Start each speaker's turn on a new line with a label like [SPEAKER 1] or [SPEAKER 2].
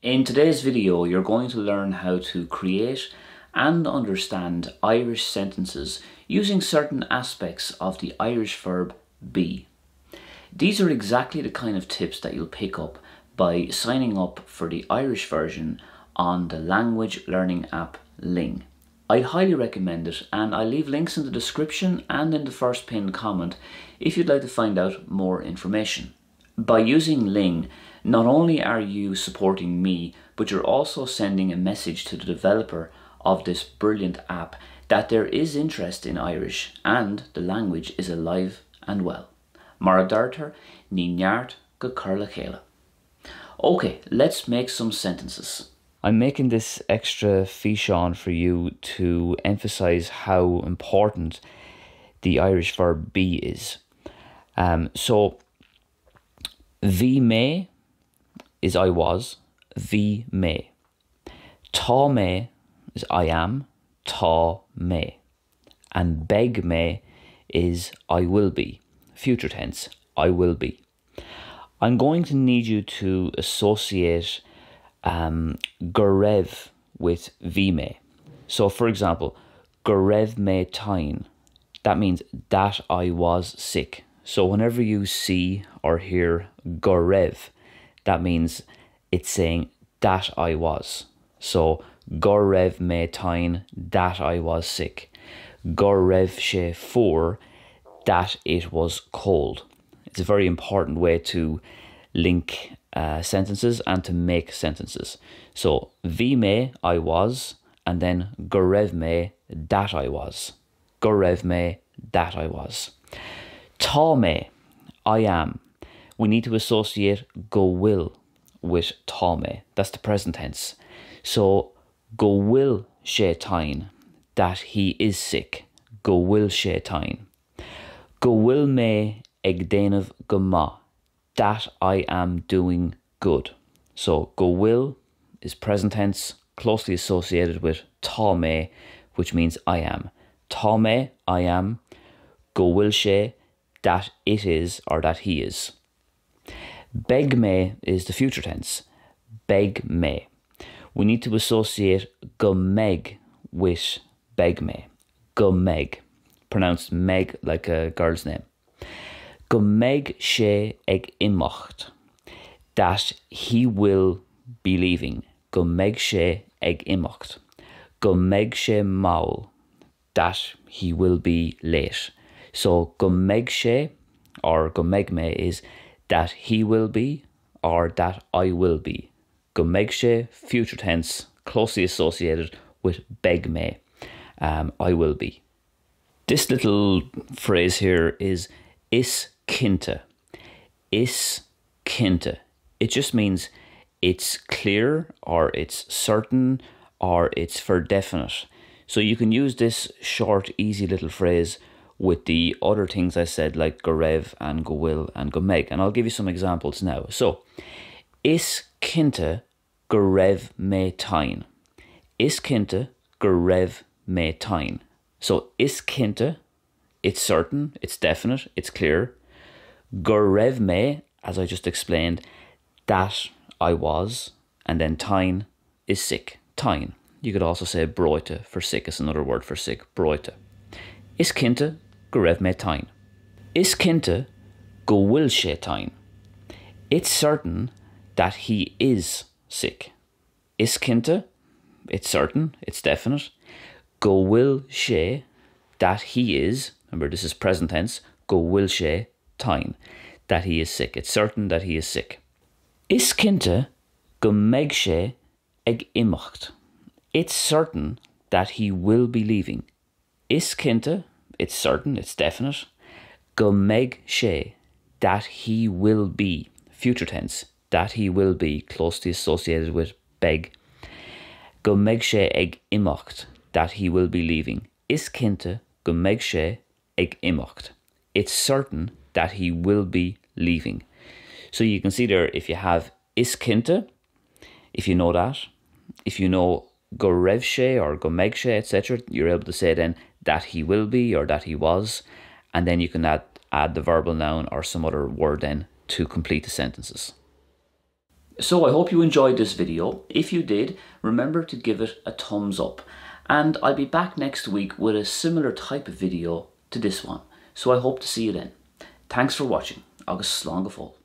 [SPEAKER 1] In today's video, you're going to learn how to create and understand Irish sentences using certain aspects of the Irish verb be. These are exactly the kind of tips that you'll pick up by signing up for the Irish version on the language learning app Ling. I'd highly recommend it, and I'll leave links in the description and in the first pinned comment if you'd like to find out more information. By using Ling, not only are you supporting me, but you're also sending a message to the developer of this brilliant app that there is interest in Irish and the language is alive and well. Mara dartar, ní neart go curla chéile. Okay, let's make some sentences. I'm making this extra fiche-on for you to emphasize how important the Irish verb be is. So, bhí mé is I was, bhí mé. Tá mé is I am, tá mé. And beg mé is I will be, future tense, I will be. I'm going to need you to associate gur raibh with bhí mé. So for example, gur raibh mé tain, that means that I was sick. So whenever you see or hear gur raibh, that means it's saying that I was. So gur raibh mé tain, that I was sick. Gur raibh sé fuair, that it was cold. It's a very important way to link sentences and to make sentences. So bhí mé I was, and then gur raibh mé that I was. Gur raibh mé that I was. Tá mé I am. We need to associate go will with tá mé. That's the present tense. So go will sé tain, that he is sick. Go will sé tain. Go will mé ag déanamh go maith, that I am doing good. So go will is present tense, closely associated with tá mé, which means I am. Tá mé I am. Go will sé, that it is or that he is. Beg mé is the future tense. Beg mé. We need to associate go meg with beg mé. Go meg. Pronounced meg like a girl's name. Go meg sé ag imeacht, that he will be leaving. Go meg sé ag imeacht. Go meg sé maul, that he will be late. So go meg sé or go meg mé is that he will be or that I will be. Go meg sé, future tense, closely associated with beg mé, I will be. This little phrase here is cínte. Is cínte. It just means it's clear or it's certain or it's for definite. So you can use this short, easy little phrase with the other things I said, like go raibh and go will and go meg. And I'll give you some examples now. So, is cínte go raibh mé tain. Is cínte go raibh mé tain. So, is cínte, it's certain, it's definite, it's clear. Go raibh mé, as I just explained, that I was, and then tain is sick. Tain. You could also say broite for sick, is another word for sick. Broite. Is cínte go raibh mé tain. Is cínte go will sé tain. It's certain that he is sick. Is cínte, it's certain, it's definite. Go will sé, that he is, remember this is present tense, go will sé tain, that he is sick. It's certain that he is sick. Is cínte go meg sé ag imeacht. It's certain that he will be leaving. Is cínte, it's certain, it's definite. Go meg sé, that he will be, future tense, that he will be, closely associated with beg. Go meg sé ag imeacht, that he will be leaving. Is cínte go meg sé ag imeacht. It's certain that he will be leaving. So you can see there, if you have is cínte, if you know that, if you know go raibh sé or go meg sé, etc., you're able to say then that he will be or that he was, and then you can add the verbal noun or some other word then to complete the sentences. So I hope you enjoyed this video. If you did, remember to give it a thumbs up. And I'll be back next week with a similar type of video to this one. So I hope to see you then. Thanks for watching. Agus slán go fóill.